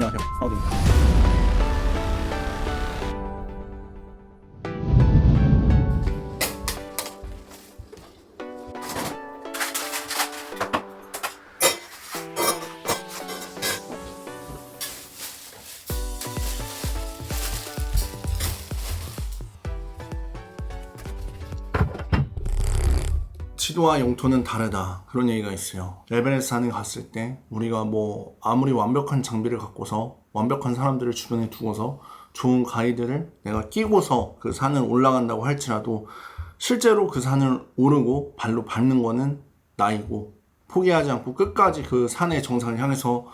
안녕하세요. 사우드입니다. 지도와 영토는 다르다, 그런 얘기가 있어요. 에베레스트 산에 갔을 때 우리가 뭐 아무리 완벽한 장비를 갖고서 완벽한 사람들을 주변에 두고서 좋은 가이드를 내가 끼고서 그 산을 올라간다고 할지라도 실제로 그 산을 오르고 발로 밟는 거는 나이고, 포기하지 않고 끝까지 그 산의 정상을 향해서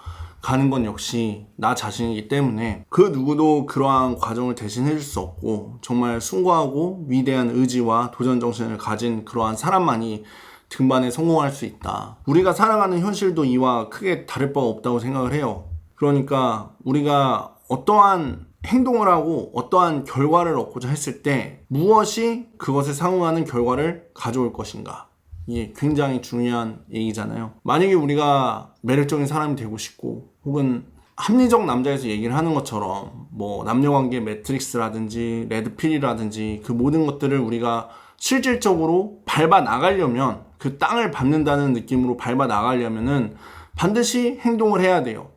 가는 건 역시 나 자신이기 때문에 그 누구도 그러한 과정을 대신해 줄 수 없고, 정말 숭고하고 위대한 의지와 도전 정신을 가진 그러한 사람만이 등반에 성공할 수 있다. 우리가 살아가는 현실도 이와 크게 다를 바가 없다고 생각을 해요. 그러니까 우리가 어떠한 행동을 하고 어떠한 결과를 얻고자 했을 때 무엇이 그것에 상응하는 결과를 가져올 것인가, 이게 굉장히 중요한 얘기잖아요. 만약에 우리가 매력적인 사람이 되고 싶고, 혹은 합리적 남자에서 얘기를 하는 것처럼 뭐 남녀관계 매트릭스라든지 레드필이라든지 그 모든 것들을 우리가 실질적으로 밟아 나가려면, 그 땅을 밟는다는 느낌으로 밟아 나가려면은 반드시 행동을 해야 돼요.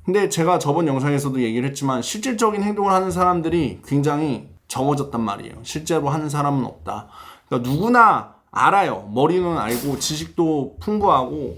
근데 제가 저번 영상에서도 얘기를 했지만 실질적인 행동을 하는 사람들이 굉장히 적어졌단 말이에요. 실제로 하는 사람은 없다. 그러니까 누구나 알아요. 머리는 알고 지식도 풍부하고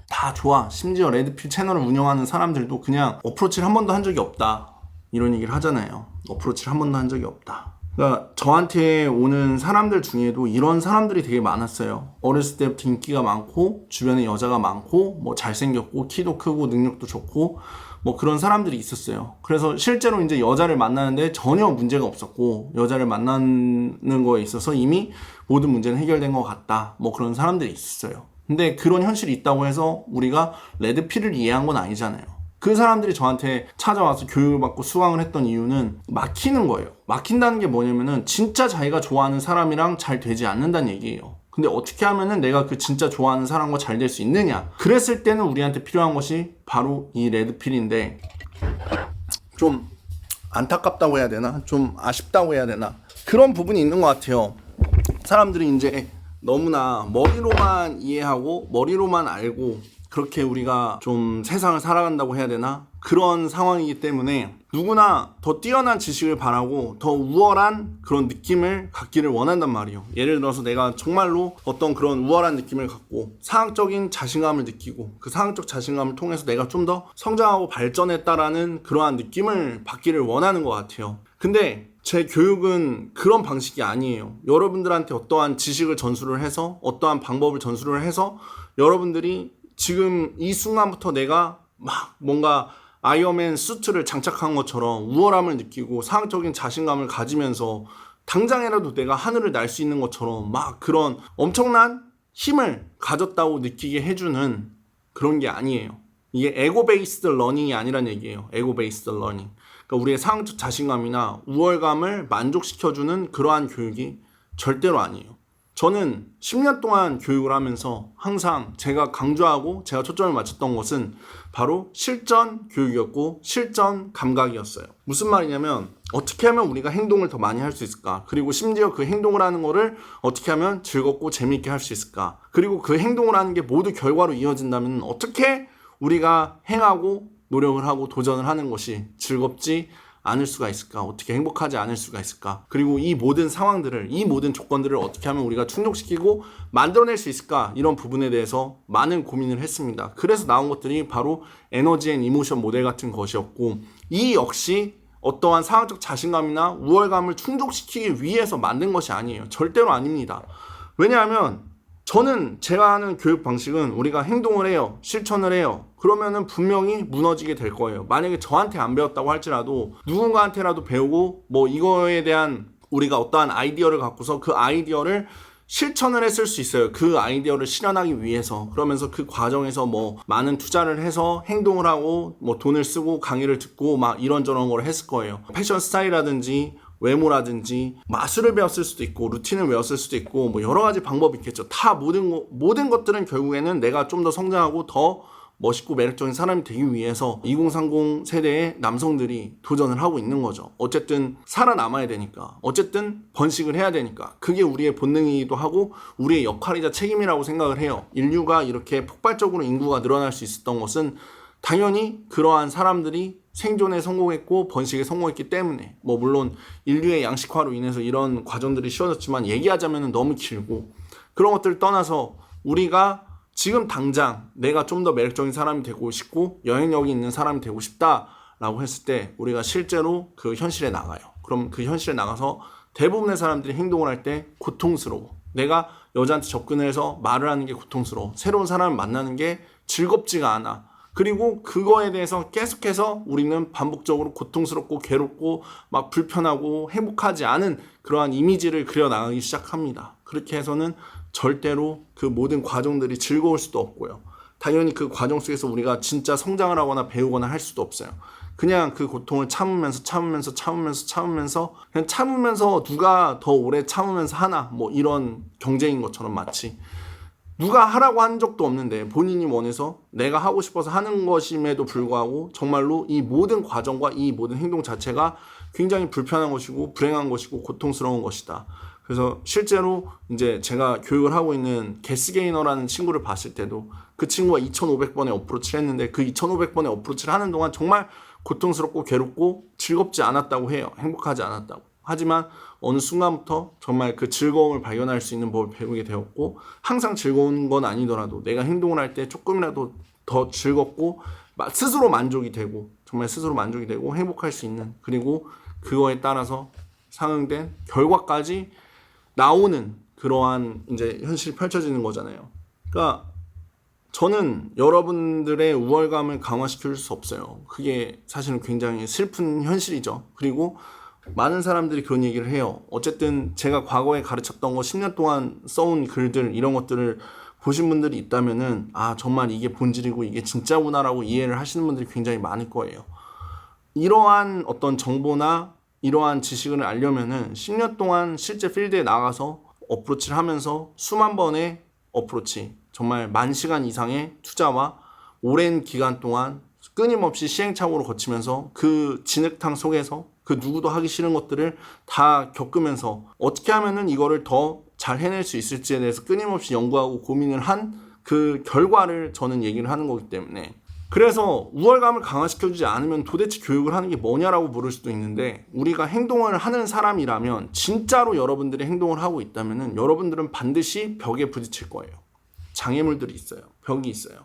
다 좋아. 심지어 레드필 채널을 운영하는 사람들도 그냥 어프로치를 한 번도 한 적이 없다, 이런 얘기를 하잖아요. 어프로치를 한 번도 한 적이 없다. 그러니까 저한테 오는 사람들 중에도 이런 사람들이 되게 많았어요. 어렸을 때부터 인기가 많고 주변에 여자가 많고 뭐 잘생겼고 키도 크고 능력도 좋고 뭐 그런 사람들이 있었어요. 그래서 실제로 이제 여자를 만나는데 전혀 문제가 없었고, 여자를 만나는 거에 있어서 이미 모든 문제는 해결된 것 같다, 뭐 그런 사람들이 있었어요. 근데 그런 현실이 있다고 해서 우리가 레드필을 이해한 건 아니잖아요. 그 사람들이 저한테 찾아와서 교육을 받고 수강을 했던 이유는 막히는 거예요. 막힌다는 게 뭐냐면은 진짜 자기가 좋아하는 사람이랑 잘 되지 않는다는 얘기예요. 근데 어떻게 하면은 내가 그 진짜 좋아하는 사람과 잘 될 수 있느냐, 그랬을 때는 우리한테 필요한 것이 바로 이 레드필인데, 좀 안타깝다고 해야 되나, 좀 아쉽다고 해야 되나, 그런 부분이 있는 것 같아요. 사람들이 이제 너무나 머리로만 이해하고 머리로만 알고 그렇게 우리가 좀 세상을 살아간다고 해야 되나, 그런 상황이기 때문에 누구나 더 뛰어난 지식을 바라고 더 우월한 그런 느낌을 갖기를 원한단 말이에요. 예를 들어서 내가 정말로 어떤 그런 우월한 느낌을 갖고 사학적인 자신감을 느끼고, 그 사학적 자신감을 통해서 내가 좀 더 성장하고 발전했다라는 그러한 느낌을 받기를 원하는 것 같아요. 근데 제 교육은 그런 방식이 아니에요. 여러분들한테 어떠한 지식을 전수를 해서, 어떠한 방법을 전수를 해서 여러분들이 지금 이 순간부터 내가 막 뭔가 아이언맨 수트를 장착한 것처럼 우월함을 느끼고 사학적인 자신감을 가지면서 당장이라도 내가 하늘을 날 수 있는 것처럼 막 그런 엄청난 힘을 가졌다고 느끼게 해주는 그런 게 아니에요. 이게 에고 베이스드 러닝이 아니란 얘기예요. 에고 베이스드 러닝. 그러니까 우리의 사학적 자신감이나 우월감을 만족시켜주는 그러한 교육이 절대로 아니에요. 저는 10년 동안 교육을 하면서 항상 제가 강조하고 제가 초점을 맞췄던 것은 바로 실전 교육이었고 실전 감각이었어요. 무슨 말이냐면, 어떻게 하면 우리가 행동을 더 많이 할 수 있을까? 그리고 심지어 그 행동을 하는 거를 어떻게 하면 즐겁고 재미있게 할 수 있을까? 그리고 그 행동을 하는 게 모두 결과로 이어진다면 어떻게 우리가 행하고 노력을 하고 도전을 하는 것이 즐겁지 않을 수가 있을까? 어떻게 행복하지 않을 수가 있을까? 그리고 이 모든 상황들을, 이 모든 조건들을 어떻게 하면 우리가 충족시키고 만들어낼 수 있을까? 이런 부분에 대해서 많은 고민을 했습니다. 그래서 나온 것들이 바로 에너지 앤 이모션 모델 같은 것이었고, 이 역시 어떠한 사학적 자신감이나 우월감을 충족시키기 위해서 만든 것이 아니에요. 절대로 아닙니다. 왜냐하면 저는 제가 하는 교육 방식은 우리가 행동을 해요. 실천을 해요. 그러면은 분명히 무너지게 될 거예요. 만약에 저한테 안 배웠다고 할지라도 누군가한테라도 배우고 뭐 이거에 대한 우리가 어떠한 아이디어를 갖고서 그 아이디어를 실천을 했을 수 있어요. 그 아이디어를 실현하기 위해서. 그러면서 그 과정에서 뭐 많은 투자를 해서 행동을 하고 뭐 돈을 쓰고 강의를 듣고 막 이런저런 걸 했을 거예요. 패션 스타일이라든지 외모라든지 마술을 배웠을 수도 있고 루틴을 외웠을 수도 있고 뭐 여러 가지 방법이 있겠죠. 다 모든 것들은 결국에는 내가 좀 더 성장하고 더 멋있고 매력적인 사람이 되기 위해서 2030 세대의 남성들이 도전을 하고 있는 거죠. 어쨌든 살아남아야 되니까, 어쨌든 번식을 해야 되니까, 그게 우리의 본능이기도 하고 우리의 역할이자 책임이라고 생각을 해요. 인류가 이렇게 폭발적으로 인구가 늘어날 수 있었던 것은 당연히 그러한 사람들이 생존에 성공했고 번식에 성공했기 때문에, 뭐 물론 인류의 양식화로 인해서 이런 과정들이 쉬워졌지만 얘기하자면 너무 길고, 그런 것들을 떠나서 우리가 지금 당장 내가 좀 더 매력적인 사람이 되고 싶고 영향력이 있는 사람이 되고 싶다라고 했을 때 우리가 실제로 그 현실에 나가요. 그럼 그 현실에 나가서 대부분의 사람들이 행동을 할 때 고통스러워. 내가 여자한테 접근해서 말을 하는 게 고통스러워. 새로운 사람을 만나는 게 즐겁지가 않아. 그리고 그거에 대해서 계속해서 우리는 반복적으로 고통스럽고 괴롭고 막 불편하고 행복하지 않은 그러한 이미지를 그려나가기 시작합니다. 그렇게 해서는 절대로 그 모든 과정들이 즐거울 수도 없고요. 당연히 그 과정 속에서 우리가 진짜 성장을 하거나 배우거나 할 수도 없어요. 그냥 그 고통을 참으면서 그냥 참으면서 누가 더 오래 참으면서 하나, 뭐 이런 경쟁인 것처럼 마치 누가 하라고 한 적도 없는데 본인이 원해서 내가 하고 싶어서 하는 것임에도 불구하고 정말로 이 모든 과정과 이 모든 행동 자체가 굉장히 불편한 것이고 불행한 것이고 고통스러운 것이다. 그래서 실제로 이제 제가 교육을 하고 있는 게스게이너라는 친구를 봤을 때도 그 친구가 2500번의 어프로치를 했는데 그 2500번의 어프로치를 하는 동안 정말 고통스럽고 괴롭고 즐겁지 않았다고 해요. 행복하지 않았다고. 하지만 어느 순간부터 정말 그 즐거움을 발견할 수 있는 법을 배우게 되었고, 항상 즐거운 건 아니더라도 내가 행동을 할 때 조금이라도 더 즐겁고 스스로 만족이 되고, 정말 스스로 만족이 되고 행복할 수 있는, 그리고 그거에 따라서 상응된 결과까지 나오는 그러한 이제 현실이 펼쳐지는 거잖아요. 그러니까 저는 여러분들의 우월감을 강화시킬 수 없어요. 그게 사실은 굉장히 슬픈 현실이죠. 그리고 많은 사람들이 그런 얘기를 해요. 어쨌든 제가 과거에 가르쳤던 거 10년 동안 써온 글들 이런 것들을 보신 분들이 있다면은 아 정말 이게 본질이고 이게 진짜구나라고 이해를 하시는 분들이 굉장히 많을 거예요. 이러한 어떤 정보나 이러한 지식을 알려면은 10년 동안 실제 필드에 나가서 어프로치를 하면서 수만 번의 어프로치, 정말 10,000시간 이상의 투자와 오랜 기간 동안 끊임없이 시행착오를 거치면서 그 진흙탕 속에서 그 누구도 하기 싫은 것들을 다 겪으면서 어떻게 하면은 이거를 더 잘 해낼 수 있을지에 대해서 끊임없이 연구하고 고민을 한 그 결과를 저는 얘기를 하는 거기 때문에, 그래서 우월감을 강화시켜주지 않으면 도대체 교육을 하는 게 뭐냐라고 물을 수도 있는데, 우리가 행동을 하는 사람이라면 진짜로 여러분들이 행동을 하고 있다면은 여러분들은 반드시 벽에 부딪힐 거예요. 장애물들이 있어요. 벽이 있어요.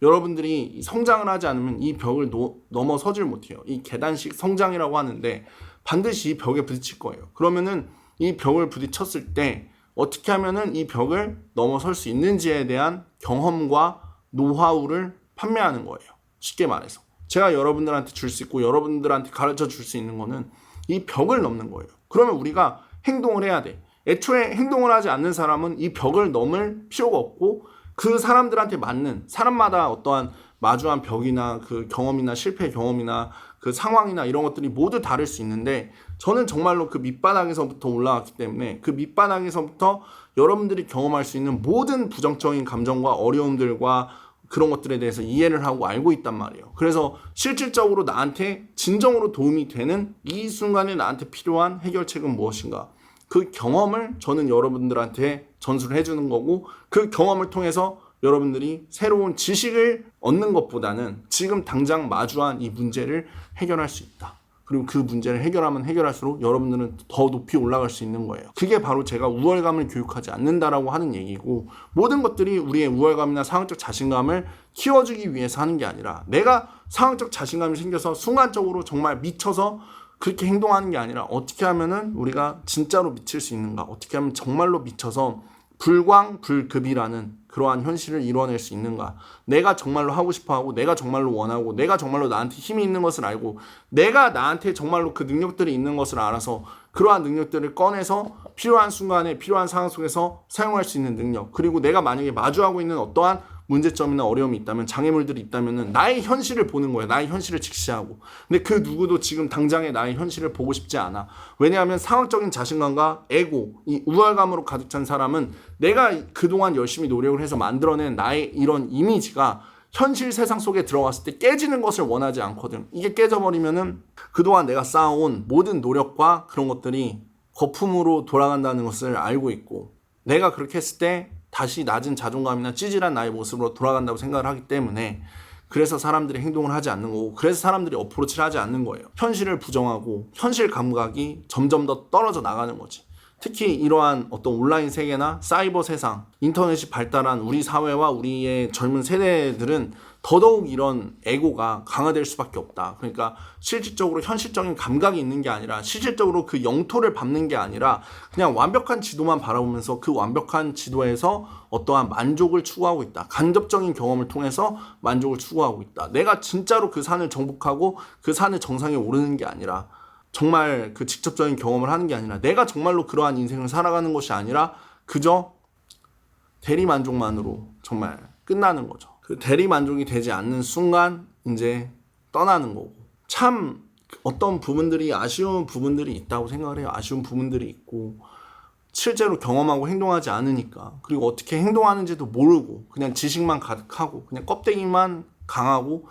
여러분들이 성장을 하지 않으면 이 벽을 넘어서질 못해요. 이 계단식 성장이라고 하는데 반드시 이 벽에 부딪힐 거예요. 그러면은 이 벽을 부딪혔을 때 어떻게 하면은 이 벽을 넘어설 수 있는지에 대한 경험과 노하우를 판매하는 거예요. 쉽게 말해서 제가 여러분들한테 줄 수 있고 여러분들한테 가르쳐 줄 수 있는 거는 이 벽을 넘는 거예요. 그러면 우리가 행동을 해야 돼. 애초에 행동을 하지 않는 사람은 이 벽을 넘을 필요가 없고, 그 사람들한테 맞는, 사람마다 어떠한 마주한 벽이나 그 경험이나 실패 경험이나 그 상황이나 이런 것들이 모두 다를 수 있는데, 저는 정말로 그 밑바닥에서부터 올라왔기 때문에 그 밑바닥에서부터 여러분들이 경험할 수 있는 모든 부정적인 감정과 어려움들과 그런 것들에 대해서 이해를 하고 알고 있단 말이에요. 그래서 실질적으로 나한테 진정으로 도움이 되는 이 순간에 나한테 필요한 해결책은 무엇인가, 그 경험을 저는 여러분들한테 전수를 해주는 거고, 그 경험을 통해서 여러분들이 새로운 지식을 얻는 것보다는 지금 당장 마주한 이 문제를 해결할 수 있다. 그리고 그 문제를 해결하면 해결할수록 여러분들은 더 높이 올라갈 수 있는 거예요. 그게 바로 제가 우월감을 교육하지 않는다라고 하는 얘기고, 모든 것들이 우리의 우월감이나 상황적 자신감을 키워주기 위해서 하는 게 아니라, 내가 상황적 자신감이 생겨서 순간적으로 정말 미쳐서 그렇게 행동하는 게 아니라 어떻게 하면은 우리가 진짜로 미칠 수 있는가, 어떻게 하면 정말로 미쳐서 불광불급이라는 그러한 현실을 이뤄낼 수 있는가, 내가 정말로 하고 싶어하고 내가 정말로 원하고 내가 정말로 나한테 힘이 있는 것을 알고 내가 나한테 정말로 그 능력들이 있는 것을 알아서 그러한 능력들을 꺼내서 필요한 순간에 필요한 상황 속에서 사용할 수 있는 능력, 그리고 내가 만약에 마주하고 있는 어떠한 문제점이나 어려움이 있다면, 장애물들이 있다면 나의 현실을 보는 거예요. 나의 현실을 직시하고. 근데 그 누구도 지금 당장의 나의 현실을 보고 싶지 않아. 왜냐하면 상황적인 자신감과 에고, 이 우월감으로 가득 찬 사람은 내가 그동안 열심히 노력을 해서 만들어낸 나의 이런 이미지가 현실 세상 속에 들어갔을 때 깨지는 것을 원하지 않거든. 이게 깨져버리면은 그동안 내가 쌓아온 모든 노력과 그런 것들이 거품으로 돌아간다는 것을 알고 있고, 내가 그렇게 했을 때 다시 낮은 자존감이나 찌질한 나의 모습으로 돌아간다고 생각을 하기 때문에, 그래서 사람들이 행동을 하지 않는 거고, 그래서 사람들이 어프로치를 하지 않는 거예요. 현실을 부정하고 현실 감각이 점점 더 떨어져 나가는 거지. 특히 이러한 어떤 온라인 세계나 사이버 세상, 인터넷이 발달한 우리 사회와 우리의 젊은 세대들은 더더욱 이런 에고가 강화될 수밖에 없다. 그러니까 실질적으로 현실적인 감각이 있는 게 아니라, 실질적으로 그 영토를 밟는 게 아니라 그냥 완벽한 지도만 바라보면서 그 완벽한 지도에서 어떠한 만족을 추구하고 있다. 간접적인 경험을 통해서 만족을 추구하고 있다. 내가 진짜로 그 산을 정복하고 그 산의 정상에 오르는 게 아니라, 정말 그 직접적인 경험을 하는 게 아니라, 내가 정말로 그러한 인생을 살아가는 것이 아니라 그저 대리만족만으로 정말 끝나는 거죠. 그 대리만족이 되지 않는 순간 이제 떠나는 거고. 참 어떤 부분들이, 아쉬운 부분들이 있다고 생각을 해요. 아쉬운 부분들이 있고, 실제로 경험하고 행동하지 않으니까, 그리고 어떻게 행동하는지도 모르고 그냥 지식만 가득하고 그냥 껍데기만 강하고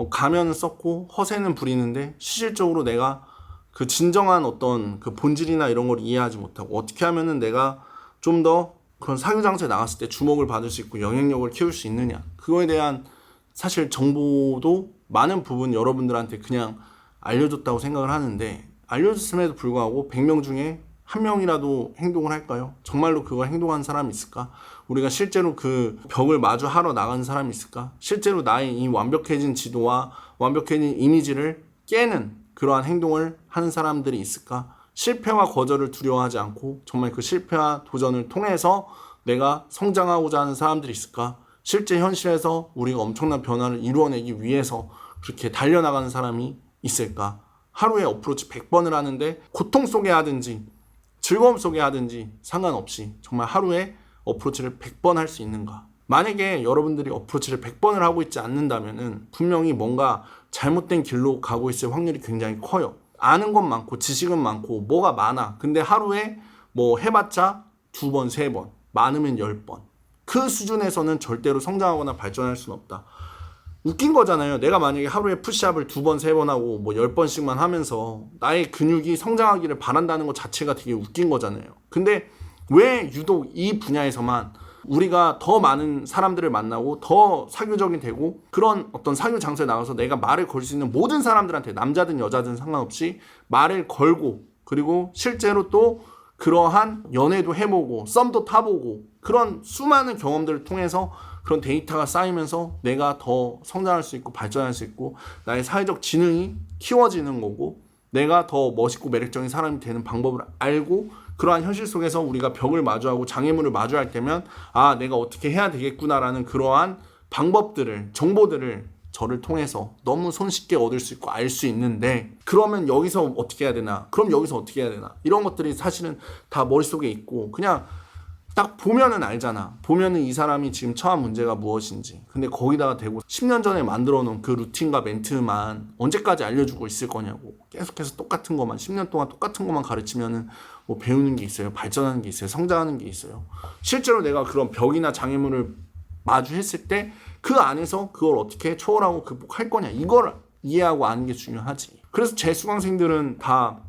가면은 썼고 허세는 부리는데, 실질적으로 내가 그 진정한 어떤 그 본질이나 이런 걸 이해하지 못하고, 어떻게 하면은 내가 좀 더 그런 사교장소에 나갔을 때 주목을 받을 수 있고 영향력을 키울 수 있느냐, 그거에 대한 사실 정보도 많은 부분 여러분들한테 그냥 알려줬다고 생각을 하는데, 알려줬음에도 불구하고 100명 중에 1명이라도 행동을 할까요? 정말로 그걸 행동하는 사람이 있을까? 우리가 실제로 그 벽을 마주하러 나가는 사람이 있을까? 실제로 나의 이 완벽해진 지도와 완벽해진 이미지를 깨는 그러한 행동을 하는 사람들이 있을까? 실패와 거절을 두려워하지 않고 정말 그 실패와 도전을 통해서 내가 성장하고자 하는 사람들이 있을까? 실제 현실에서 우리가 엄청난 변화를 이루어내기 위해서 그렇게 달려나가는 사람이 있을까? 하루에 어프로치 100번을 하는데 고통 속에 하든지 즐거움 속에 하든지 상관없이 정말 하루에 어프로치를 100번 할 수 있는가? 만약에 여러분들이 어프로치를 100번을 하고 있지 않는다면은 분명히 뭔가 잘못된 길로 가고 있을 확률이 굉장히 커요. 아는 건 많고 지식은 많고 뭐가 많아. 근데 하루에 뭐 해봤자 2번, 3번, 많으면 10번. 그 수준에서는 절대로 성장하거나 발전할 수는 없다. 웃긴 거잖아요. 내가 만약에 하루에 푸시업을 2번, 3번 하고 뭐 10번씩만 하면서 나의 근육이 성장하기를 바란다는 것 자체가 되게 웃긴 거잖아요. 근데 왜 유독 이 분야에서만 우리가 더 많은 사람들을 만나고 더 사교적인 되고, 그런 어떤 사교 장소에 나가서 내가 말을 걸 수 있는 모든 사람들한테, 남자든 여자든 상관없이 말을 걸고, 그리고 실제로 또 그러한 연애도 해보고 썸도 타보고, 그런 수많은 경험들을 통해서 그런 데이터가 쌓이면서 내가 더 성장할 수 있고 발전할 수 있고 나의 사회적 지능이 키워지는 거고, 내가 더 멋있고 매력적인 사람이 되는 방법을 알고, 그러한 현실 속에서 우리가 벽을 마주하고 장애물을 마주할 때면 아, 내가 어떻게 해야 되겠구나라는 그러한 방법들을, 정보들을 저를 통해서 너무 손쉽게 얻을 수 있고 알 수 있는데, 그러면 여기서 어떻게 해야 되나, 그럼 여기서 어떻게 해야 되나, 이런 것들이 사실은 다 머릿속에 있고 그냥 딱 보면은 알잖아. 보면은 이 사람이 지금 처한 문제가 무엇인지. 근데 거기다가 대고 10년 전에 만들어 놓은 그 루틴과 멘트만 언제까지 알려주고 있을 거냐고. 계속해서 똑같은 것만, 10년 동안 똑같은 것만 가르치면은 뭐 배우는 게 있어요? 발전하는 게 있어요? 성장하는 게 있어요? 실제로 내가 그런 벽이나 장애물을 마주했을 때 그 안에서 그걸 어떻게 초월하고 극복할 거냐, 이걸 이해하고 아는 게 중요하지. 그래서 제 수강생들은 다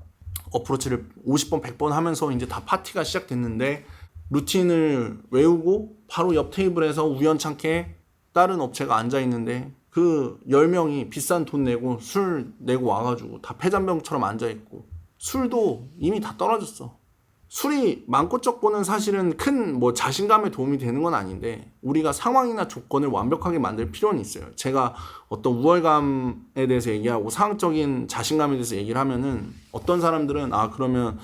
어프로치를 50번, 100번 하면서 이제 다 파티가 시작됐는데, 루틴을 외우고 바로 옆 테이블에서 우연찮게 다른 업체가 앉아있는데 그 10명이 비싼 돈 내고 술 내고 와가지고 다 폐잔병처럼 앉아있고, 술도 이미 다 떨어졌어. 술이 많고 적고는 사실은 큰 뭐 자신감에 도움이 되는 건 아닌데, 우리가 상황이나 조건을 완벽하게 만들 필요는 있어요. 제가 어떤 우월감에 대해서 얘기하고 상황적인 자신감에 대해서 얘기를 하면은 어떤 사람들은 아, 그러면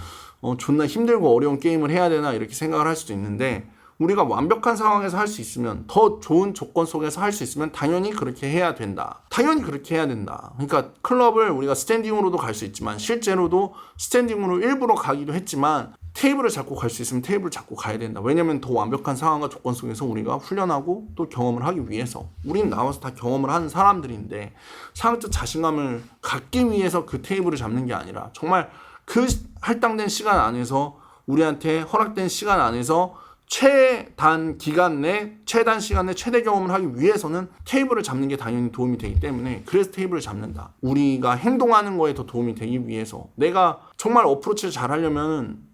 존나 힘들고 어려운 게임을 해야 되나 이렇게 생각을 할 수도 있는데, 우리가 완벽한 상황에서 할 수 있으면, 더 좋은 조건 속에서 할 수 있으면 당연히 그렇게 해야 된다. 당연히 그렇게 해야 된다. 그러니까 클럽을 우리가 스탠딩으로도 갈 수 있지만, 실제로도 스탠딩으로 일부러 가기도 했지만 테이블을 잡고 갈 수 있으면 테이블을 잡고 가야 된다. 왜냐면 더 완벽한 상황과 조건 속에서 우리가 훈련하고 또 경험을 하기 위해서, 우리는 나와서 다 경험을 하는 사람들인데, 상황적 자신감을 갖기 위해서 그 테이블을 잡는 게 아니라 정말 그 할당된 시간 안에서, 우리한테 허락된 시간 안에서 최단 기간 내, 최단 시간 내 최대 경험을 하기 위해서는 테이블을 잡는 게 당연히 도움이 되기 때문에, 그래서 테이블을 잡는다. 우리가 행동하는 거에 더 도움이 되기 위해서, 내가 정말 어프로치를 잘 하려면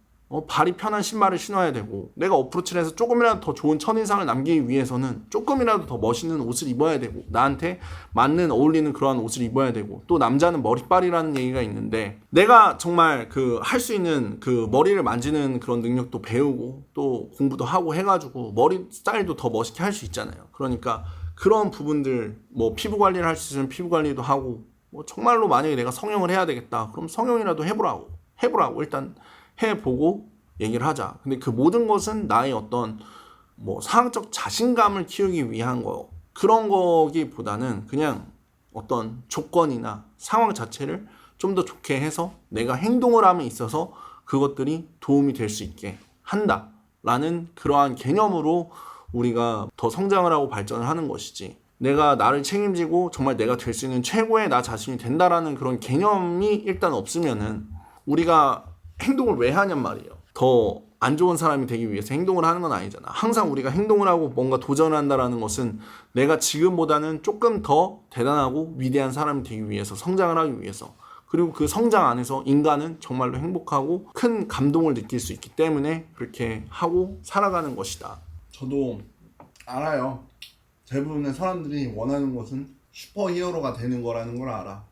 발이 편한 신발을 신어야 되고, 내가 어프로치를 해서 조금이라도 더 좋은 첫인상을 남기기 위해서는 조금이라도 더 멋있는 옷을 입어야 되고, 나한테 맞는 어울리는 그러한 옷을 입어야 되고, 또 남자는 머리빨이라는 얘기가 있는데, 내가 정말 할 수 있는 머리를 만지는 그런 능력도 배우고 또 공부도 하고 해가지고 머리 스타일도 더 멋있게 할 수 있잖아요. 그러니까 그런 부분들, 피부 관리를 할 수 있으면 피부 관리도 하고, 정말로 만약에 내가 성형을 해야 되겠다 그럼 성형이라도 해보라고 일단 해보고 얘기를 하자. 근데 그 모든 것은 나의 어떤 상황적 자신감을 키우기 위한 거, 그런 거기보다는 그냥 어떤 조건이나 상황 자체를 좀 더 좋게 해서 내가 행동을 함에 있어서 그것들이 도움이 될 수 있게 한다 라는 그러한 개념으로 우리가 더 성장을 하고 발전을 하는 것이지, 내가 나를 책임지고 정말 내가 될 수 있는 최고의 나 자신이 된다라는 그런 개념이 일단 없으면은 우리가 행동을 왜 하냔 말이에요. 더 안 좋은 사람이 되기 위해서 행동을 하는 건 아니잖아. 항상 우리가 행동을 하고 뭔가 도전을 한다라는 것은 내가 지금보다는 조금 더 대단하고 위대한 사람이 되기 위해서, 성장을 하기 위해서, 그리고 그 성장 안에서 인간은 정말로 행복하고 큰 감동을 느낄 수 있기 때문에 그렇게 하고 살아가는 것이다. 저도 알아요. 대부분의 사람들이 원하는 것은 슈퍼히어로가 되는 거라는 걸 알아.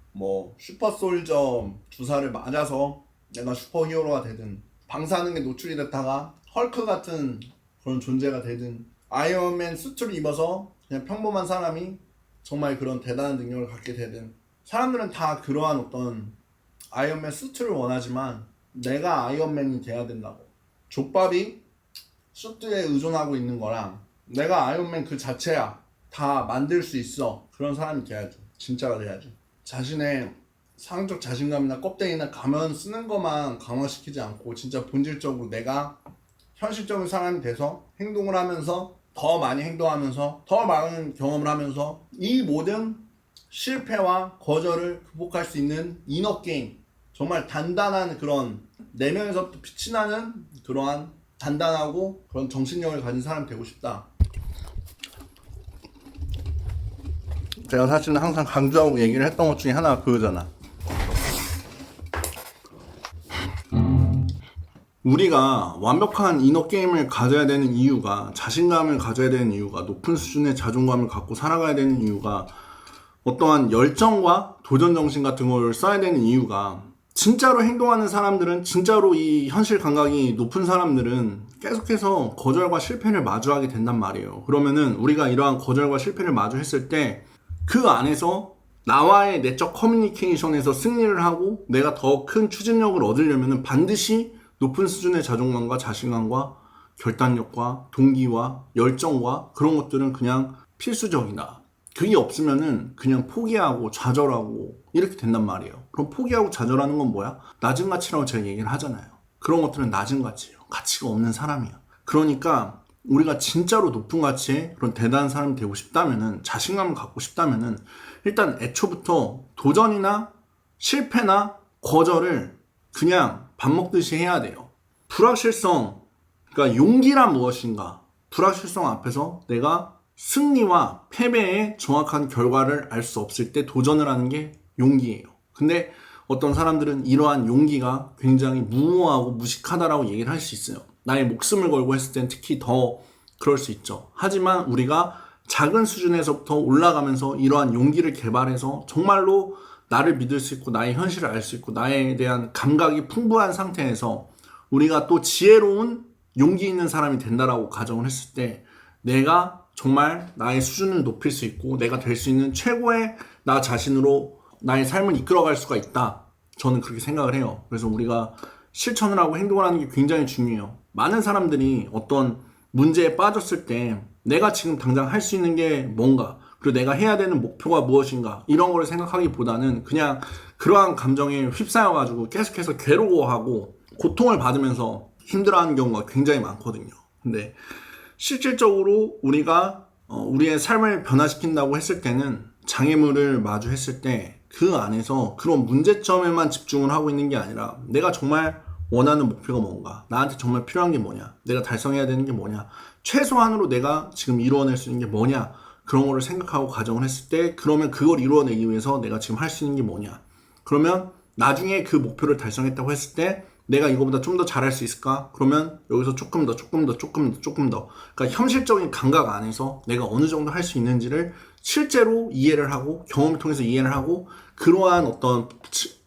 슈퍼솔저 주사를 맞아서 내가 슈퍼히어로가 되든, 방사능에 노출이 됐다가 헐크 같은 그런 존재가 되든, 아이언맨 수트를 입어서 그냥 평범한 사람이 정말 그런 대단한 능력을 갖게 되든, 사람들은 다 그러한 어떤 아이언맨 수트를 원하지만 내가 아이언맨이 돼야 된다고. 족밥이 수트에 의존하고 있는 거랑 내가 아이언맨 그 자체야, 다 만들 수 있어, 그런 사람이 돼야지. 진짜가 돼야지. 자신의 상황적 자신감이나 껍데기나 가면 쓰는 것만 강화시키지 않고 진짜 본질적으로 내가 현실적인 사람이 돼서 행동을 하면서, 더 많이 행동하면서, 더 많은 경험을 하면서 이 모든 실패와 거절을 극복할 수 있는 이너게임, 정말 단단한 그런 내면에서부터 빛이 나는 그러한 단단하고 그런 정신력을 가진 사람이 되고 싶다. 제가 사실은 항상 강조하고 얘기를 했던 것 중에 하나가 그거잖아. 우리가 완벽한 이너게임을 가져야 되는 이유가, 자신감을 가져야 되는 이유가, 높은 수준의 자존감을 갖고 살아가야 되는 이유가, 어떠한 열정과 도전정신 같은 걸 써야 되는 이유가, 진짜로 행동하는 사람들은, 진짜로 이 현실 감각이 높은 사람들은 계속해서 거절과 실패를 마주하게 된단 말이에요. 그러면은 우리가 이러한 거절과 실패를 마주했을 때 그 안에서 나와의 내적 커뮤니케이션에서 승리를 하고 내가 더 큰 추진력을 얻으려면은 반드시 높은 수준의 자존감과 자신감과 결단력과 동기와 열정과 그런 것들은 그냥 필수적이다. 그게 없으면은 그냥 포기하고 좌절하고 이렇게 된단 말이에요. 그럼 포기하고 좌절하는 건 뭐야? 낮은 가치라고 제가 얘기를 하잖아요. 그런 것들은 낮은 가치예요. 가치가 없는 사람이야. 그러니까 우리가 진짜로 높은 가치의 그런 대단한 사람이 되고 싶다면은, 자신감을 갖고 싶다면은 일단 애초부터 도전이나 실패나 거절을 그냥 밥 먹듯이 해야 돼요. 불확실성, 그러니까 용기란 무엇인가? 불확실성 앞에서 내가 승리와 패배의 정확한 결과를 알 수 없을 때 도전을 하는 게 용기예요. 근데 어떤 사람들은 이러한 용기가 굉장히 무모하고 무식하다라고 얘기를 할 수 있어요. 나의 목숨을 걸고 했을 땐 특히 더 그럴 수 있죠. 하지만 우리가 작은 수준에서부터 올라가면서 이러한 용기를 개발해서 정말로 나를 믿을 수 있고 나의 현실을 알 수 있고 나에 대한 감각이 풍부한 상태에서 우리가 또 지혜로운 용기 있는 사람이 된다라고 가정을 했을 때, 내가 정말 나의 수준을 높일 수 있고 내가 될 수 있는 최고의 나 자신으로 나의 삶을 이끌어갈 수가 있다. 저는 그렇게 생각을 해요. 그래서 우리가 실천을 하고 행동을 하는 게 굉장히 중요해요. 많은 사람들이 어떤 문제에 빠졌을 때 내가 지금 당장 할 수 있는 게 뭔가, 그리고 내가 해야 되는 목표가 무엇인가, 이런 거를 생각하기보다는 그냥 그러한 감정에 휩싸여가지고 계속해서 괴로워하고 고통을 받으면서 힘들어하는 경우가 굉장히 많거든요. 근데 실질적으로 우리가 우리의 삶을 변화시킨다고 했을 때는, 장애물을 마주했을 때 그 안에서 그런 문제점에만 집중을 하고 있는 게 아니라 내가 정말 원하는 목표가 뭔가, 나한테 정말 필요한 게 뭐냐, 내가 달성해야 되는 게 뭐냐, 최소한으로 내가 지금 이루어낼 수 있는 게 뭐냐, 그런 거를 생각하고 가정을 했을 때, 그러면 그걸 이루어내기 위해서 내가 지금 할 수 있는 게 뭐냐, 그러면 나중에 그 목표를 달성했다고 했을 때 내가 이거보다 좀 더 잘할 수 있을까? 그러면 여기서 조금 더 그러니까 현실적인 감각 안에서 내가 어느 정도 할 수 있는지를 실제로 이해를 하고, 경험을 통해서 이해를 하고, 그러한 어떤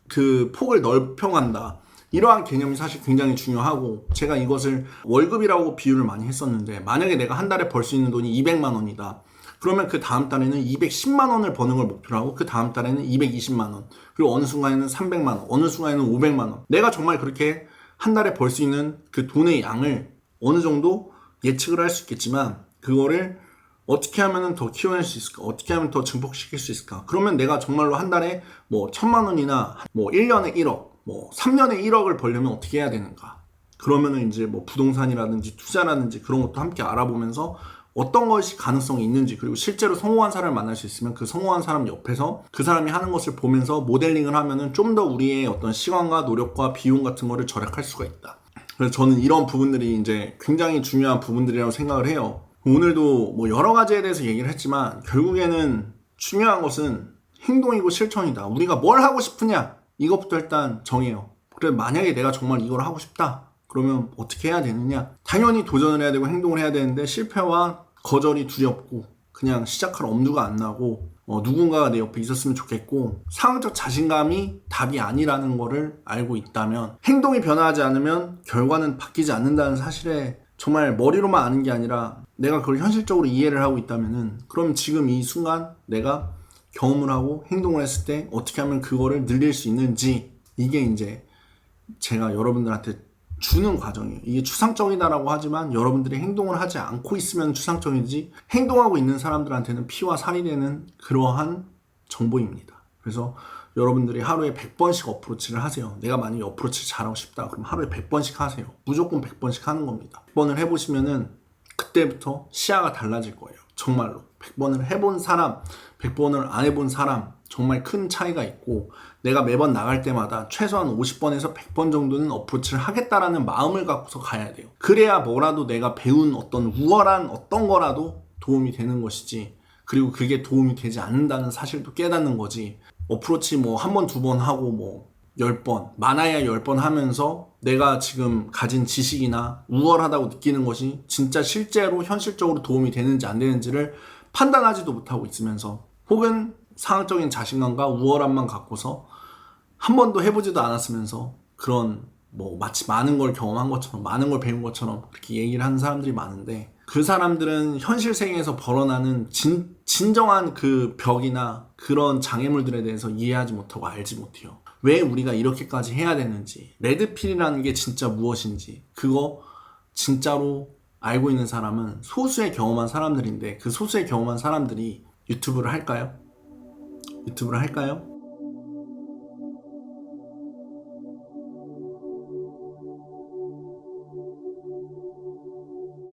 그 폭을 넓혀간다, 이러한 개념이 사실 굉장히 중요하고, 제가 이것을 월급이라고 비유를 많이 했었는데, 만약에 내가 한 달에 벌 수 있는 돈이 200만 원이다. 그러면 그 다음 달에는 210만 원을 버는 걸 목표로 하고, 그 다음 달에는 220만 원, 그리고 어느 순간에는 300만 원, 어느 순간에는 500만 원. 내가 정말 그렇게 한 달에 벌 수 있는 그 돈의 양을 어느 정도 예측을 할 수 있겠지만, 그거를 어떻게 하면 더 키워낼 수 있을까? 어떻게 하면 더 증폭시킬 수 있을까? 그러면 내가 정말로 한 달에 뭐 1000만 원이나 뭐 1년에 1억, 뭐 3년에 1억을 벌려면 어떻게 해야 되는가? 그러면은 이제 뭐 부동산이라든지 투자라든지 그런 것도 함께 알아보면서 어떤 것이 가능성이 있는지, 그리고 실제로 성공한 사람을 만날 수 있으면 그 성공한 사람 옆에서 그 사람이 하는 것을 보면서 모델링을 하면은 좀 더 우리의 어떤 시간과 노력과 비용 같은 거를 절약할 수가 있다. 그래서 저는 이런 부분들이 이제 굉장히 중요한 부분들이라고 생각을 해요. 오늘도 뭐 여러 가지에 대해서 얘기를 했지만, 결국에는 중요한 것은 행동이고 실천이다. 우리가 뭘 하고 싶으냐, 이것부터 일단 정해요. 그래, 만약에 내가 정말 이걸 하고 싶다, 그러면 어떻게 해야 되느냐? 당연히 도전을 해야 되고 행동을 해야 되는데, 실패와 거절이 두렵고 그냥 시작할 엄두가 안 나고, 누군가가 내 옆에 있었으면 좋겠고, 상황적 자신감이 답이 아니라는 거를 알고 있다면, 행동이 변화하지 않으면 결과는 바뀌지 않는다는 사실에 정말 머리로만 아는 게 아니라 내가 그걸 현실적으로 이해를 하고 있다면은, 그럼 지금 이 순간 내가 경험을 하고 행동을 했을 때 어떻게 하면 그거를 늘릴 수 있는지, 이게 이제 제가 여러분들한테 주는 과정이에요. 이게 추상적이다라고 하지만, 여러분들이 행동을 하지 않고 있으면 추상적이지, 행동하고 있는 사람들한테는 피와 살이 되는 그러한 정보입니다. 그래서 여러분들이 하루에 100번씩 어프로치를 하세요. 내가 만약에 어프로치를 잘하고 싶다, 그럼 하루에 100번씩 하세요. 무조건 100번씩 하는 겁니다. 100번을 해보시면은 그때부터 시야가 달라질 거예요. 정말로 100번을 해본 사람, 100번을 안 해본 사람, 정말 큰 차이가 있고, 내가 매번 나갈 때마다 최소한 50번에서 100번 정도는 어프로치를 하겠다라는 마음을 갖고서 가야 돼요. 그래야 뭐라도 내가 배운 어떤 우월한 어떤 거라도 도움이 되는 것이지, 그리고 그게 도움이 되지 않는다는 사실도 깨닫는 거지. 어프로치 뭐 한 번, 두 번 하고 뭐 10번, 많아야 10번 하면서 내가 지금 가진 지식이나 우월하다고 느끼는 것이 진짜 실제로 현실적으로 도움이 되는지 안 되는지를 판단하지도 못하고 있으면서, 혹은 상황적인 자신감과 우월함만 갖고서 한 번도 해보지도 않았으면서, 그런 뭐 마치 많은 걸 경험한 것처럼, 많은 걸 배운 것처럼 그렇게 얘기를 하는 사람들이 많은데, 그 사람들은 현실 세계에서 벌어나는 진정한 그 벽이나 그런 장애물들에 대해서 이해하지 못하고 알지 못해요. 왜 우리가 이렇게까지 해야 되는지, 레드필이라는 게 진짜 무엇인지, 그거 진짜로 알고 있는 사람은 소수의 경험한 사람들인데, 그 소수의 경험한 사람들이 유튜브를 할까요? 유튜브를 할까요?